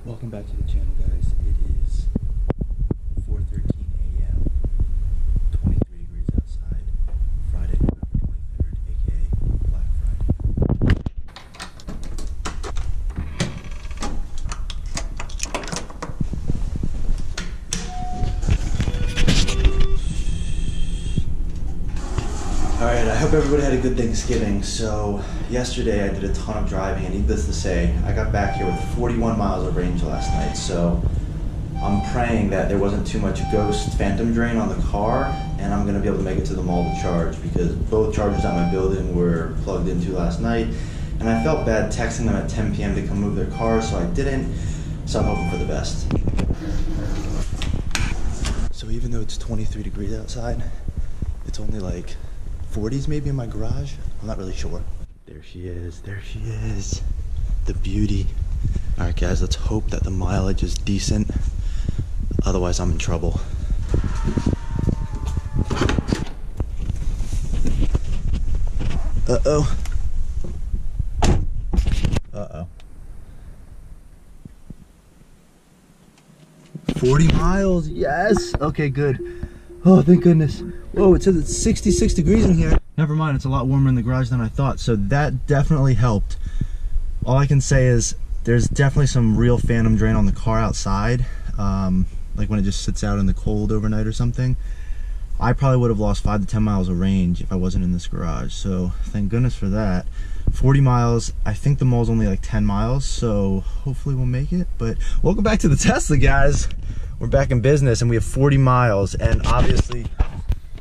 Welcome back to the channel, guys. It is 4:13 a.m. 23 degrees outside. Friday, November 23rd, aka Black Friday. Alright, I hope everybody had a good Thanksgiving. So, yesterday I did a ton of driving, and needless to say, I got back here with 41 miles of range last night. So, I'm praying that there wasn't too much ghost phantom drain on the car, and I'm going to be able to make it to the mall to charge, because both chargers at my building were plugged into last night, and I felt bad texting them at 10 p.m. to come move their cars, so I didn't. So I'm hoping for the best. So even though it's 23 degrees outside, it's only like 40s maybe in my garage. I'm not really sure. There she is, the beauty. All right guys, let's hope that the mileage is decent. Otherwise I'm in trouble. Uh-oh. Uh-oh. 40 miles, yes. Okay, good. Oh, thank goodness. Whoa, it says it's 66 degrees in here. Never mind, it's a lot warmer in the garage than I thought, so that definitely helped. All I can say is there's definitely some real phantom drain on the car outside, like when it just sits out in the cold overnight or something. I probably would have lost 5 to 10 miles of range if I wasn't in this garage, so thank goodness for that. 40 miles, I think the mall's only like 10 miles, so hopefully we'll make it. But welcome back to the Tesla, guys. We're back in business and we have 40 miles, and obviously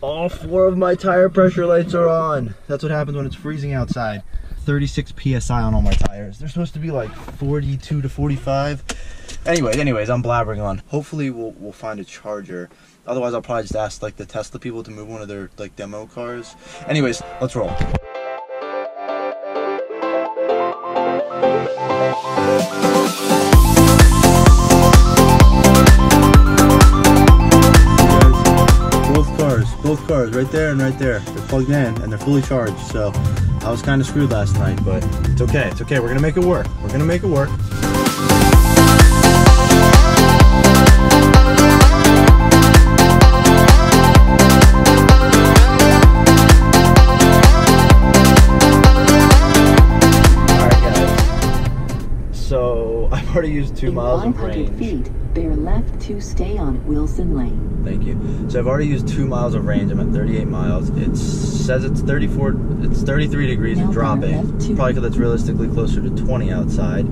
all 4 of my tire pressure lights are on. That's what happens when it's freezing outside. 36 PSI on all my tires. They're supposed to be like 42 to 45. Anyways, I'm blabbering on. Hopefully we'll find a charger. Otherwise, I'll probably just ask like the Tesla people to move one of their like demo cars. Anyways, let's roll. Both cars right there and right there. They're plugged in and they're fully charged. So I was kind of screwed last night, but it's okay. It's okay. We're gonna make it work. We're gonna make it work. So I've already used 2 miles of range. 500 feet, bear left to stay on Wilson Lane. Thank you. So I've already used 2 miles of range. I'm at 38 miles. It says it's 33 degrees and dropping. Probably because it's realistically closer to 20 outside.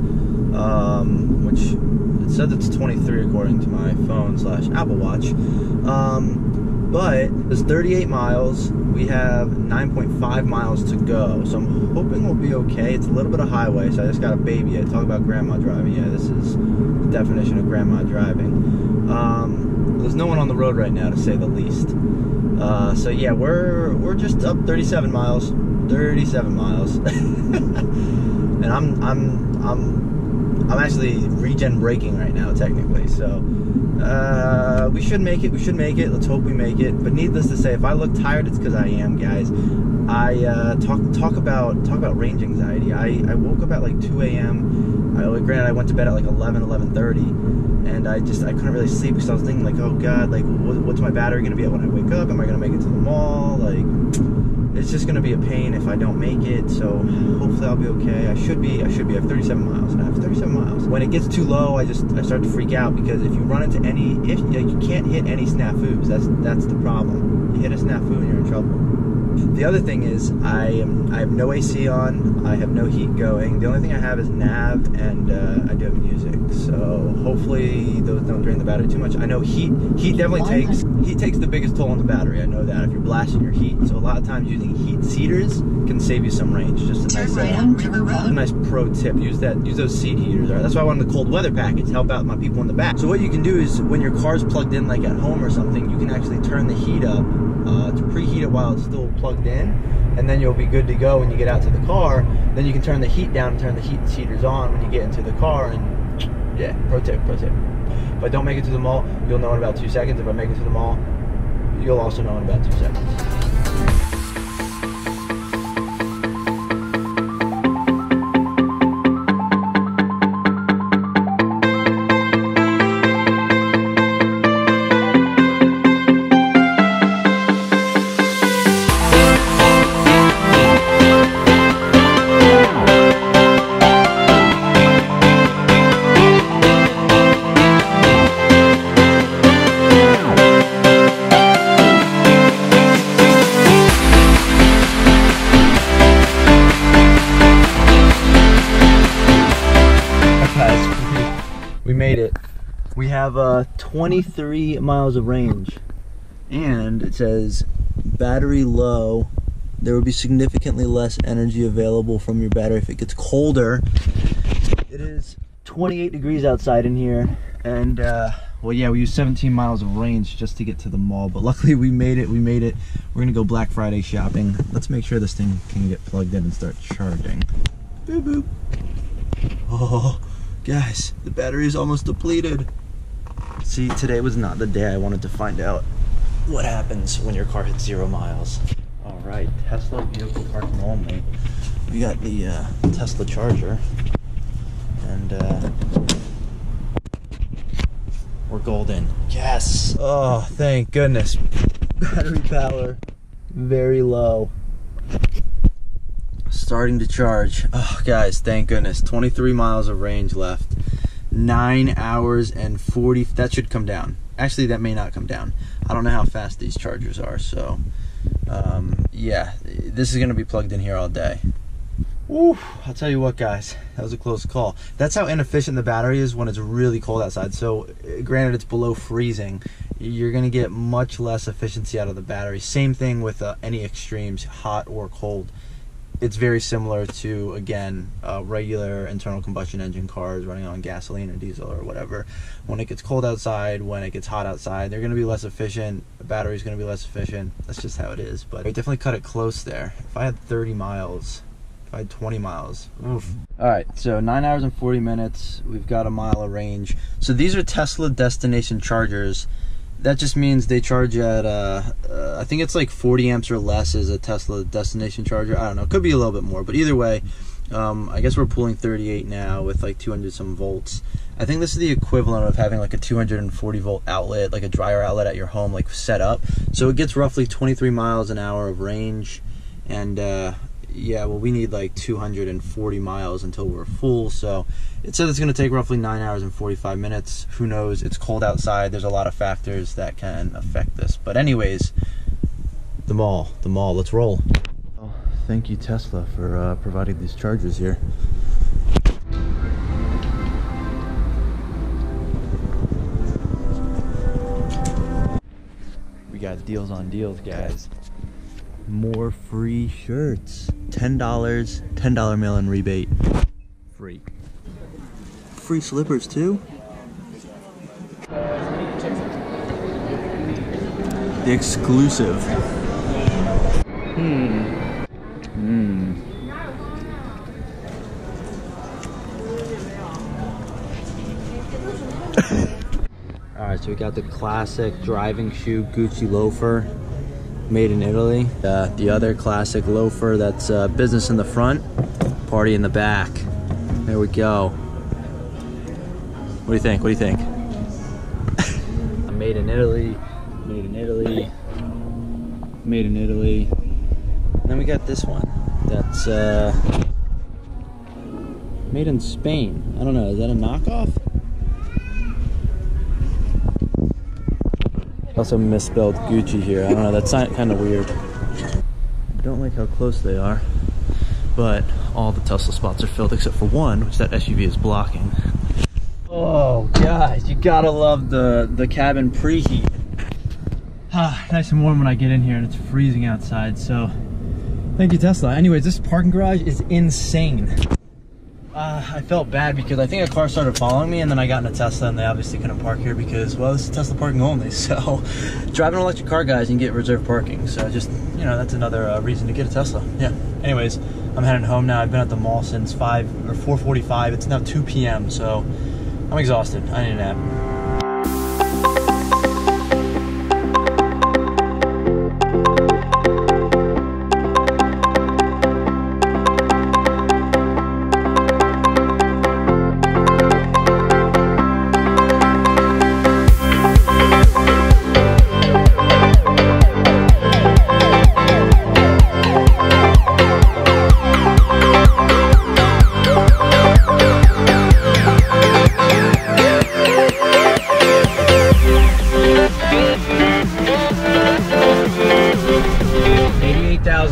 Which it says it's 23 according to my phone / Apple Watch. But there's 38 miles. We have 9.5 miles to go. So I'm hoping we'll be okay. It's a little bit of highway, so I just got a baby. I talk about grandma driving. Yeah, this is the definition of grandma driving. There's no one on the road right now, to say the least. So yeah, we're just up 37 miles. 37 miles. And I'm actually regen braking right now, technically. So we should make it. Let's hope we make it. But needless to say, if I look tired, it's because I am, guys. I talk about range anxiety. I woke up at like 2 a.m. Granted, I went to bed at like 11:30, and I couldn't really sleep because I was thinking like, oh god, like what's my battery gonna be at when I wake up? Am I gonna make it to the mall? Like, it's just gonna be a pain if I don't make it. So hopefully I'll be okay. I should be. I have 37 miles. I have 37 miles. When it gets too low, I start to freak out, because if you run into you can't hit any snafus. That's the problem. You hit a snafu and you're in trouble. The other thing is I have no AC on. I have no heat going. The only thing I have is nav, and I do have music. So hopefully those don't drain the battery too much. I know heat definitely takes the biggest toll on the battery. I know that if you're blasting your heat. So a lot of times using heat seaters can save you some range. Just a nice pro tip. Use those seat heaters. That's why I wanted the cold weather package to help out my people in the back. So what you can do is when your car's plugged in, like at home or something, you can actually turn the heat up to preheat it while it's still plugged in, and then you'll be good to go when you get out to the car. Then you can turn the heat down and turn the heat heaters on when you get into the car. And yeah, pro tip. If I don't make it to the mall, you'll know in about 2 seconds. If I make it to the mall, you'll also know in about 2 seconds. We made it. We have 23 miles of range, and it says battery low. There will be significantly less energy available from your battery if it gets colder. It is 28 degrees outside in here, and well, yeah, we used 17 miles of range just to get to the mall, but luckily we made it. We're gonna go Black Friday shopping. Let's make sure this thing can get plugged in and start charging. Boop boop. Oh, guys, the battery is almost depleted. See, today was not the day I wanted to find out what happens when your car hits 0 miles. All right, Tesla vehicle parking only. We got the Tesla charger, and we're golden. Yes. Oh, thank goodness. Battery power very low. Starting to charge. Oh, guys, thank goodness. 23 miles of range left. 9 hours and 40. That should come down. Actually, that may not come down. I don't know how fast these chargers are, so yeah, this is gonna be plugged in here all day. Woo, I'll tell you what, guys, that was a close call. That's how inefficient the battery is when it's really cold outside. So granted, it's below freezing, you're gonna get much less efficiency out of the battery. Same thing with any extremes, hot or cold. It's very similar to, again, regular internal combustion engine cars running on gasoline or diesel or whatever. When it gets cold outside, when it gets hot outside, they're going to be less efficient. The battery's going to be less efficient. That's just how it is. But I definitely cut it close there. If I had 30 miles, if I had 20 miles, oof. All right, so 9 hours and 40 minutes. We've got a mile of range. So these are Tesla destination chargers. That just means they charge at, I think it's like 40 amps or less is a Tesla destination charger. I don't know, it could be a little bit more, but either way, I guess we're pulling 38 now with like 200 some volts. I think this is the equivalent of having like a 240 volt outlet, like a dryer outlet at your home, like set up. So it gets roughly 23 miles an hour of range, and yeah, well, we need like 240 miles until we're full, so it says it's going to take roughly 9 hours and 45 minutes. Who knows? It's cold outside. There's a lot of factors that can affect this. But anyways, the mall, let's roll. Oh, thank you, Tesla, for providing these chargers here. We got deals on deals, guys. More free shirts. $10, $10 mail-in rebate. Free. Free slippers too. The exclusive. Alright, so we got the classic driving shoe Gucci loafer, made in Italy. The other classic loafer that's business in the front, party in the back. There we go. What do you think? What do you think? Made in Italy, made in Italy, made in Italy. And then we got this one that's made in Spain. I don't know, is that a knockoff? Also misspelled Gucci here. I don't know, that's kind of weird. I don't like how close they are, but all the Tesla spots are filled except for one, which that SUV is blocking. Oh, guys, you gotta love the cabin preheat. Nice and warm when I get in here, and it's freezing outside, so thank you, Tesla. Anyways, this parking garage is insane. I felt bad because I think a car started following me, and then I got in a Tesla, and they obviously couldn't park here because, well, this is Tesla parking only. So driving an electric car, guys, you can get reserved parking. So just, you know, that's another reason to get a Tesla. Yeah. Anyways, I'm heading home now. I've been at the mall since 4:45. It's now 2 p.m., so I'm exhausted. I need a nap.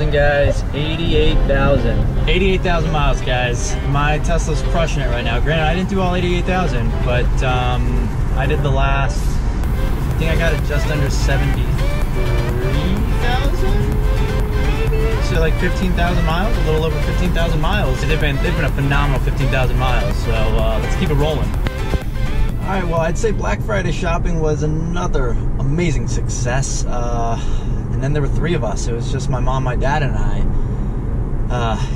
Guys, 88,000. 88,000 miles, guys. My Tesla's crushing it right now. Granted, I didn't do all 88,000, but I did the last, I think I got it just under 73,000? So like 15,000 miles, a little over 15,000 miles. They've been a phenomenal 15,000 miles, so let's keep it rolling. All right, well, I'd say Black Friday shopping was another amazing success. And then there were 3 of us. It was just my mom, my dad, and I.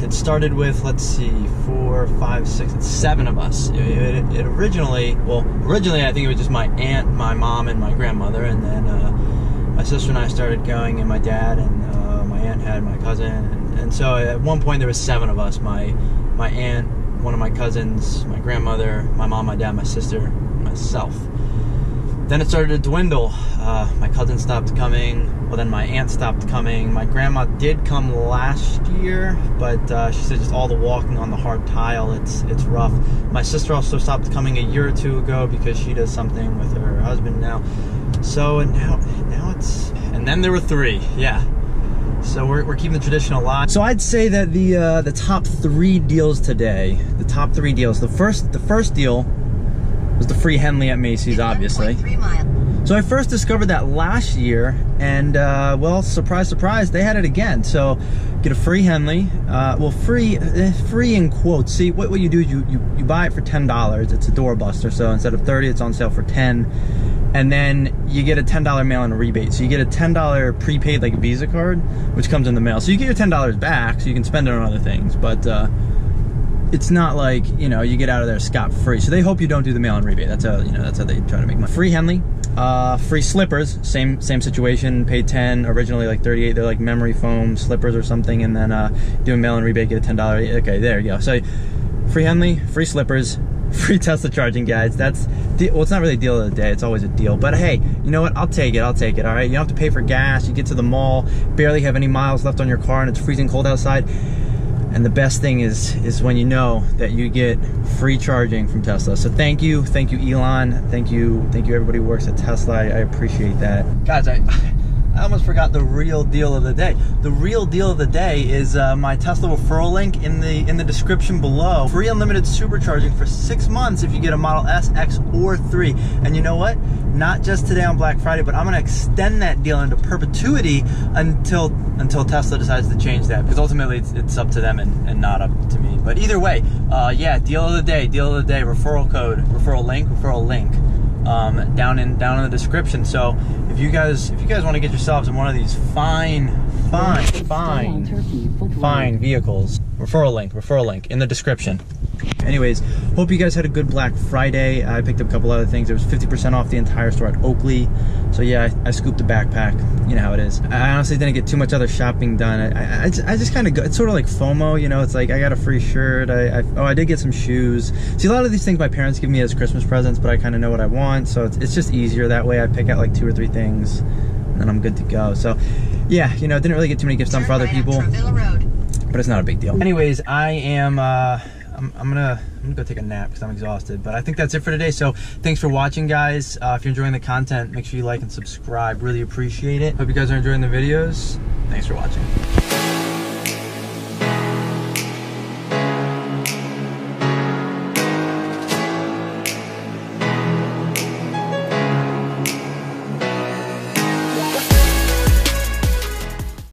It started with, let's see, 4, 5, 6, 7 of us. It originally I think it was just my aunt, my mom, and my grandmother, and then my sister and I started going, and my dad, and my aunt had my cousin, and so at one point there was 7 of us. My aunt, one of my cousins, my grandmother, my mom, my dad, my sister, myself. Then it started to dwindle. My cousin stopped coming. Well, then my aunt stopped coming. My grandma did come last year, but she said just all the walking on the hard tile, it's rough. My sister also stopped coming a year or 2 ago because she does something with her husband now. So now it's, and then there were 3, yeah. So we're keeping the tradition alive. So I'd say that the top 3 deals today, the top 3 deals. The first deal was the free Henley at Macy's, obviously. So I first discovered that last year, and well, surprise, surprise, they had it again. So get a free Henley, well, free in quotes. See, what you do is you buy it for $10. It's a doorbuster, so instead of 30, it's on sale for 10. And then you get a $10 mail-in rebate. So you get a $10 prepaid, like a Visa card, which comes in the mail. So you get your $10 back, so you can spend it on other things. But it's not like, you know, you get out of there scot-free. So they hope you don't do the mail-in rebate. That's how, you know, that's how they try to make money. Free Henley, free slippers, same situation. Paid 10, originally like 38. They're like memory foam slippers or something, and then do a mail-in rebate, get a $10. Okay, there you go. So free Henley, free slippers, free Tesla charging guides. That's well, it's not really a deal of the day. It's always a deal. But hey, you know what? I'll take it. All right. You don't have to pay for gas. You get to the mall, barely have any miles left on your car, and it's freezing cold outside. And the best thing is when you know that you get free charging from Tesla. So thank you, Elon. Thank you, everybody who works at Tesla. I appreciate that. Guys, I almost forgot the real deal of the day. The real deal of the day is my Tesla referral link in the description below. Free unlimited supercharging for 6 months if you get a Model S, X, or 3. And you know what? Not just today on Black Friday, but I'm gonna extend that deal into perpetuity until Tesla decides to change that, because ultimately it's up to them and not up to me. But either way, yeah, deal of the day, referral code, referral link, down in the description. So if you guys want to get yourselves in one of these fine vehicles, referral link in the description. Anyways, hope you guys had a good Black Friday. I picked up a couple other things. It was 50% off the entire store at Oakley. So yeah, I scooped a backpack. You know how it is. I honestly didn't get too much other shopping done. I just kind of go, it's sort of like FOMO, you know. It's like I got a free shirt. I did get some shoes. See, a lot of these things my parents give me as Christmas presents, but I kind of know what I want, so it's just easier that way. I pick out like 2 or 3 things, and then I'm good to go. So yeah, you know, didn't really get too many gifts done for other people, but it's not a big deal. Anyways, I'm gonna go take a nap because I'm exhausted, but I think that's it for today. So thanks for watching, guys. If you're enjoying the content, make sure you like and subscribe. Really appreciate it. Hope you guys are enjoying the videos. Thanks for watching.